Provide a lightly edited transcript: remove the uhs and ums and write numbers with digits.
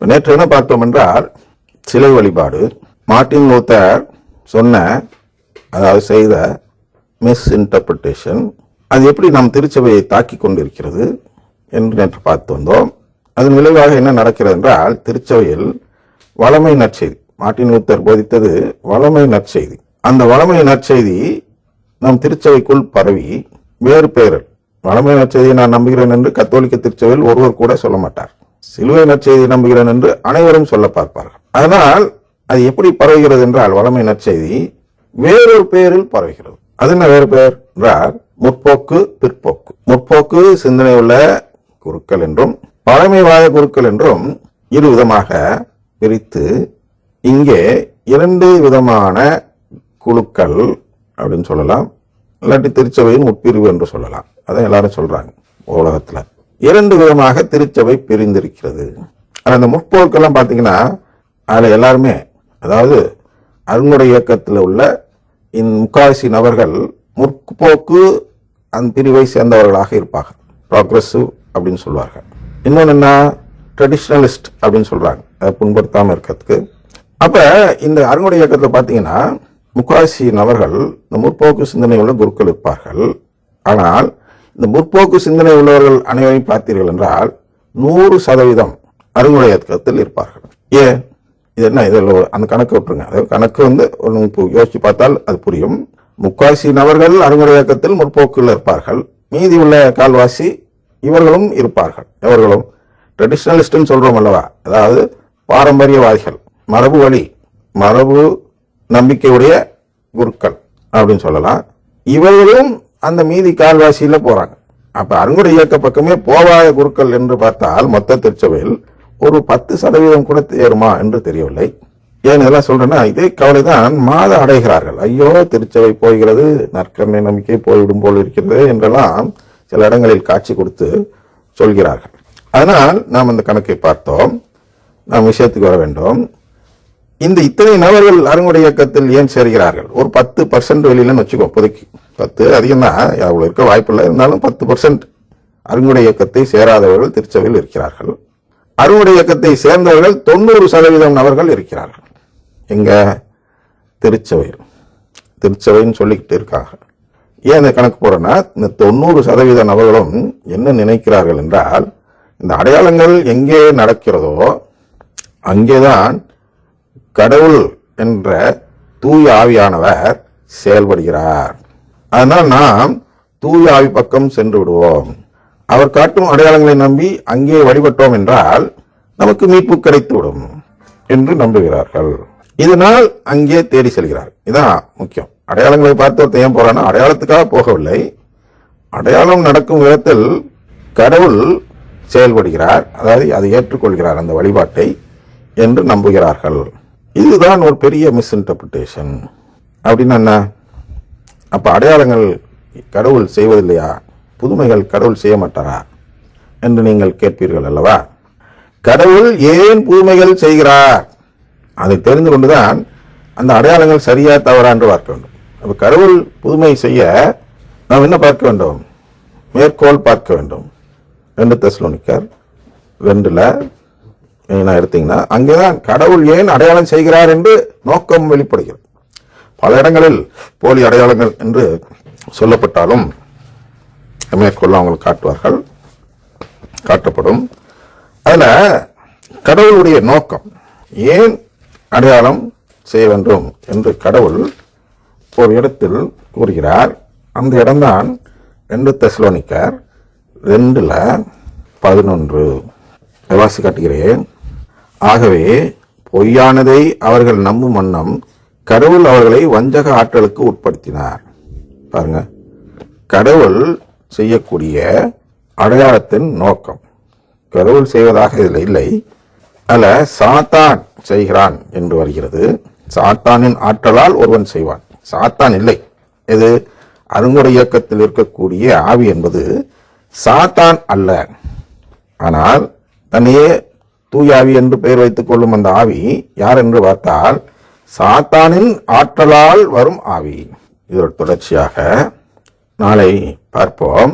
நேற்று என்ன பார்த்தோம் என்றால் சிலை வழிபாடு மார்ட்டின் லூத்தர் சொன்ன அதாவது செய்த மிஸ் இன்டர்பிரிட்டேஷன் அது எப்படி நம் திருச்சபையை தாக்கி கொண்டிருக்கிறது என்று நேற்று பார்த்து வந்தோம். அதன் விளைவாக என்ன நடக்கிறது என்றால் திருச்சபையில் வளமை நற்செய்தி மார்ட்டின் லூத்தர் போதித்தது வளமை நற்செய்தி. அந்த வளமை நற்செய்தி நம் திருச்சபைக்குள் பரவி வேறு பெயரில் வளமை நற்செய்தியை நான் நம்புகிறேன் என்று கத்தோலிக்க திருச்சபையில் ஒருவர் கூட சொல்ல மாட்டார். சிலுவை நற்செய்தியை நம்புகிறேன் என்று அனைவரும் சொல்ல பார்ப்பார்கள். அதனால் அது எப்படி பரவுகிறது என்றால் வளமை நற்செய்தி வேறொரு பெயரில் பரவுகிறது. அது என்ன வேறு பெயர் என்றால் முற்போக்கு பிற்போக்கு. முற்போக்கு சிந்தனை உள்ள குருக்கள் என்றும் பழமைவாத குருக்கள் என்றும் இரு விதமாக பிரித்து இங்கே இரண்டு விதமான குழுக்கள் அப்படின்னு சொல்லலாம். இல்லாட்டி திருச்சபையின் உட்பிரிவு என்று சொல்லலாம். அதான் எல்லாரும் சொல்றாங்க. உலகத்துல இரண்டு விதமாக திருச்சபை பிரிந்திருக்கிறது. அந்த முற்போக்கெல்லாம் பாத்தீங்கன்னா அதுல எல்லாருமே அதாவது அருங்குடை இயக்கத்தில் உள்ள முக்காவாசி நபர்கள் முற்போக்கு அந்த பிரிவை சேர்ந்தவர்களாக இருப்பார்கள். ப்ராக்ரெசிவ் அப்படின்னு சொல்லுவார்கள். இன்னொன்னு என்ன ட்ரெடிஷனலிஸ்ட் அப்படின்னு சொல்றாங்க, அதை புண்படுத்தாம இருக்கிறதுக்கு. அப்ப இந்த அருங்குடை இயக்கத்தில் பாத்தீங்கன்னா முக்காவாசி நபர்கள் இந்த முற்போக்கு சிந்தனை உள்ள குருக்கள் இருப்பார்கள். ஆனால் இந்த முற்போக்கு சிந்தனை உள்ளவர்கள் அனைவரையும் பார்த்தீர்கள் என்றால் 100% அருங்குடை இயக்கத்தில் இருப்பார்கள். ஏன் இது என்ன இதில் அந்த கணக்கு விட்டுருங்க. அதாவது கணக்கு யோசிச்சு பார்த்தால் அது புரியும். முக்காவாசி நபர்கள் அருங்குடை இயக்கத்தில் முற்போக்குள்ள இருப்பார்கள். மீதி உள்ள கால்வாசி இவர்களும் இருப்பார்கள். எவர்களும் ட்ரெடிஷனலிஸ்ட்னு சொல்றோம் அல்லவா, அதாவது பாரம்பரியவாதிகள், மரபு நம்பிக்கையுடைய குருக்கள் அப்படின்னு சொல்லலாம். இவர்களும் அந்த மீதி கால்வாசியில போறாங்க. அப்ப அருங்குடை இயக்க பக்கமே போவாத குருக்கள் என்று பார்த்தால் மொத்த திருச்சபையில் ஒரு 10% கூட தேருமா என்று தெரியவில்லை. ஏன் இதெல்லாம் சொல்றேன்னா இதே கவலைதான் மாத அடைகிறார்கள். ஐயோ திருச்சபை போகிறது, நற்கருணை நம்பிக்கை போய்விடும் போல் இருக்கிறது என்றெல்லாம் சில இடங்களில் காட்சி கொடுத்து சொல்கிறார்கள். அதனால் நாம் அந்த கணக்கை பார்த்தோம். நாம் விஷயத்துக்கு வர வேண்டும். இந்த இத்தனை நபர்கள் அருங்குடை இயக்கத்தில் ஏன் சேர்கிறார்கள்? ஒரு 10% வெளியிலன்னு வச்சுக்கோ. இப்போதைக்கு 10 அதிகம் தான், அவ்வளவு இருக்க வாய்ப்பில்லை. இருந்தாலும் 10% அருங்குடை இயக்கத்தை சேராதவர்கள் திருச்சபையில் இருக்கிறார்கள். அருங்குடை இயக்கத்தை சேர்ந்தவர்கள் 90% நபர்கள் இருக்கிறார்கள். எங்க திருச்சபைன்னு சொல்லிக்கிட்டு இருக்காங்க. ஏன் இந்த கணக்கு போறேன்னா இந்த 90% நபர்களும் என்ன நினைக்கிறார்கள் என்றால் இந்த அடையாளங்கள் எங்கே நடக்கிறதோ அங்கேதான் கடவுள் என்ற தூய ஆவியானவர் செயல்படுகிறார். அதனால் நாம் தூய ஆவி பக்கம் சென்று விடுவோம். அவர் காட்டும் அடையாளங்களை நம்பி அங்கே வழிபட்டோம் என்றால் நமக்கு மீட்பு கிடைத்து விடும் என்று நம்புகிறார்கள். இதனால் அங்கே தேடி செல்கிறார். இதான் முக்கியம். அடையாளங்களை பார்த்து ஒருத்தன் ஏன் போறான்னா அடையாளத்துக்காக போகவில்லை. அடையாளம் நடக்கும் விதத்தில் கடவுள் செயல்படுகிறார், அதாவது அதை ஏற்றுக்கொள்கிறார் அந்த வழிபாட்டை என்று நம்புகிறார்கள். இதுதான் ஒரு பெரிய மிஸ் இன்டர்பிரிட்டேஷன். அப்படின்னா என்ன? அப்ப அடையாளங்கள் கடவுள் செய்வதில்லையா, புதுமைகள் கடவுள் செய்ய மாட்டாரா என்று நீங்கள் கேட்பீர்கள் அல்லவா? கடவுள் ஏன் புதுமைகள் செய்கிறார் அதை தெரிந்து கொண்டுதான் அந்த அடையாளங்கள் சரியா தவறா என்று பார்க்க வேண்டும். அப்ப கடவுள் புதுமை செய்ய நாம் என்ன பார்க்க வேண்டும்? மேற்கோள் பார்க்க வேண்டும். 2 தெசலோனிக்கர் 2 எடுத்தீங்கன்னா அங்கேதான் கடவுள் ஏன் அடையாளம் செய்கிறார் என்று நோக்கம் வெளிப்படுகிறது. பல இடங்களில் போலி அடையாளங்கள் என்று சொல்லப்பட்டாலும் மேற்கொள்ள அவங்களுக்கு காட்டப்படும். அதுல கடவுளுடைய நோக்கம் ஏன் அடையாளம் செய்ய வேண்டும் என்று கடவுள் ஒரு இடத்தில் கூறுகிறார். அந்த இடம்தான் 2 தெசலோனிக்கர் 2:11 வாசி காட்டுகிறேன். ஆகவே பொய்யானதை அவர்கள் நம்பும் வண்ணம் கடவுள் அவர்களை வஞ்சக ஆற்றலுக்கு உட்படுத்தினார். பாருங்க, கடவுள் செய்யக்கூடிய அடையாளத்தின் நோக்கம் கடவுள் செய்வதாக இதில் இல்லை, அல்ல சாத்தான் செய்கிறான் என்று வருகிறது. சாத்தானின் ஆற்றலால் ஒருவன் செய்வான். சாத்தான் இல்லை. இது அருங்குடை இயக்கத்தில் இருக்கக்கூடிய ஆவி என்பது சாத்தான் அல்ல. ஆனால் தன்னையே தூயாவி என்று பெயர் வைத்துக் கொள்ளும் அந்த ஆவி யார் என்று பார்த்தால் சாத்தானின் ஆற்றலால் வரும் ஆவி. இதோட தொடர்ச்சியாக நாளை பார்ப்போம்.